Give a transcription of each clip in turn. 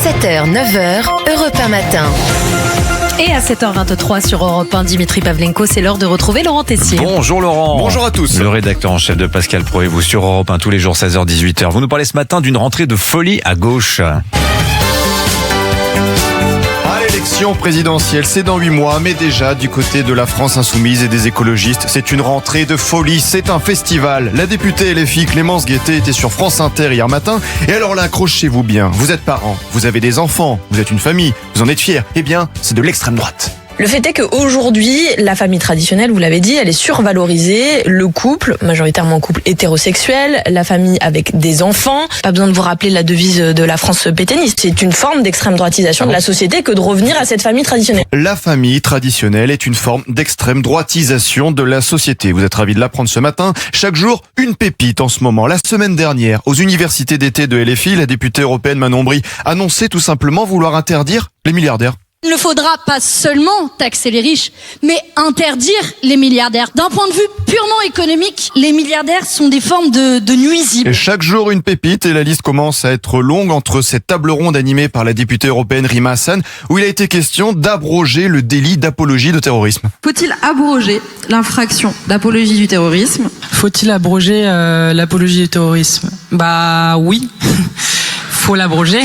7h, 9h, Europe 1 matin. Et à 7h23 sur Europe 1, Dimitri Pavlenko, c'est l'heure de retrouver Laurent Tessier. Bonjour Laurent. Bonjour à tous. Le rédacteur en chef de Pascal Pro et vous sur Europe 1 tous les jours 16h, 18h. Vous nous parlez ce matin d'une rentrée de folie à gauche. L'élection présidentielle, c'est dans 8 mois, mais déjà du côté de la France insoumise et des écologistes, c'est une rentrée de folie, c'est un festival. La députée LFI Clémence Guettet était sur France Inter hier matin, et alors là, accrochez-vous bien, vous êtes parents, vous avez des enfants, vous êtes une famille, vous en êtes fiers, eh bien, c'est de l'extrême droite. Le fait est qu'aujourd'hui, la famille traditionnelle, vous l'avez dit, elle est survalorisée. Le couple, majoritairement couple hétérosexuel, la famille avec des enfants. Pas besoin de vous rappeler la devise de la France pétainiste. C'est une forme d'extrême droitisation de la société que de revenir à cette famille traditionnelle. La famille traditionnelle est une forme d'extrême droitisation de la société. Vous êtes ravis de l'apprendre ce matin. Chaque jour, une pépite en ce moment. La semaine dernière, aux universités d'été de LFI, la députée européenne Manon Bry annonçait tout simplement vouloir interdire les milliardaires. Il ne faudra pas seulement taxer les riches, mais interdire les milliardaires. D'un point de vue purement économique, les milliardaires sont des formes de nuisibles. Et chaque jour une pépite et la liste commence à être longue entre cette table ronde animée par la députée européenne Rima Hassan, où il a été question d'abroger le délit d'apologie de terrorisme. Faut-il abroger l'infraction d'apologie du terrorisme ? Faut-il abroger l'apologie du terrorisme ? Bah oui, faut l'abroger.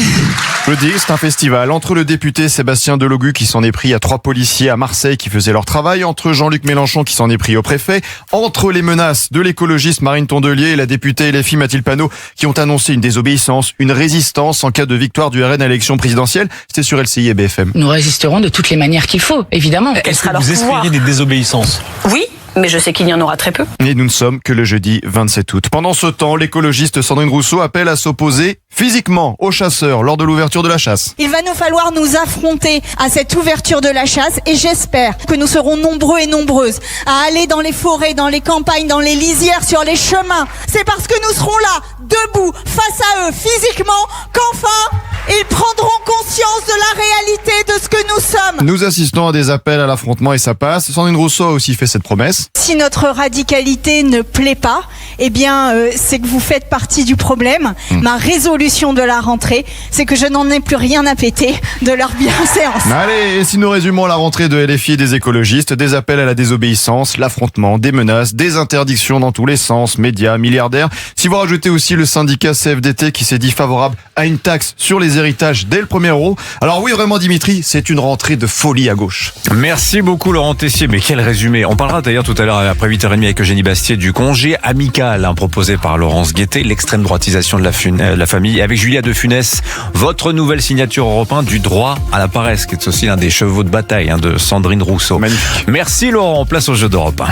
Je dis, c'est un festival entre le député Sébastien Delogu qui s'en est pris à 3 policiers à Marseille qui faisaient leur travail, entre Jean-Luc Mélenchon qui s'en est pris au préfet, entre les menaces de l'écologiste Marine Tondelier et la députée LFI Mathilde Panot qui ont annoncé une désobéissance, une résistance en cas de victoire du RN à l'élection présidentielle. C'était sur LCI et BFM. Nous résisterons de toutes les manières qu'il faut, évidemment. Est-ce que vous espériez des désobéissances ? Oui, mais je sais qu'il y en aura très peu. Et nous ne sommes que le jeudi 27 août. Pendant ce temps, l'écologiste Sandrine Rousseau appelle à s'opposer physiquement aux chasseurs lors de l'ouverture de la chasse. Il va nous falloir nous affronter à cette ouverture de la chasse et j'espère que nous serons nombreux et nombreuses à aller dans les forêts, dans les campagnes, dans les lisières, sur les chemins. C'est parce que nous serons là, debout, face à eux, physiquement, qu'enfin ils prendront conscience de la réalité de ce que nous sommes. Nous assistons à des appels à l'affrontement et ça passe. Sandrine Rousseau a aussi fait cette promesse. Si notre radicalité ne plaît pas, eh bien, c'est que vous faites partie du problème. Ma résolution de la rentrée, c'est que je n'en ai plus rien à péter de leur bienséance. Allez, et si nous résumons la rentrée de LFI et des écologistes, des appels à la désobéissance, l'affrontement, des menaces, des interdictions dans tous les sens, médias, milliardaires. Si vous rajoutez aussi le syndicat CFDT qui s'est dit favorable à une taxe sur les héritages dès le 1er euro. Alors oui, vraiment Dimitri, c'est une rentrée de folie à gauche. Merci beaucoup Laurent Tessier, mais quel résumé. On parlera d'ailleurs tout à l'heure après 8h30 avec Eugénie Bastier du congé amical proposé par Laurence Guettet, l'extrême droitisation de la famille. Avec Julia de Funès, votre nouvelle signature européenne du droit à la paresse, qui est aussi l'un des chevaux de bataille de Sandrine Rousseau. Magnifique. Merci Laurent, place au jeu d'Europe 1.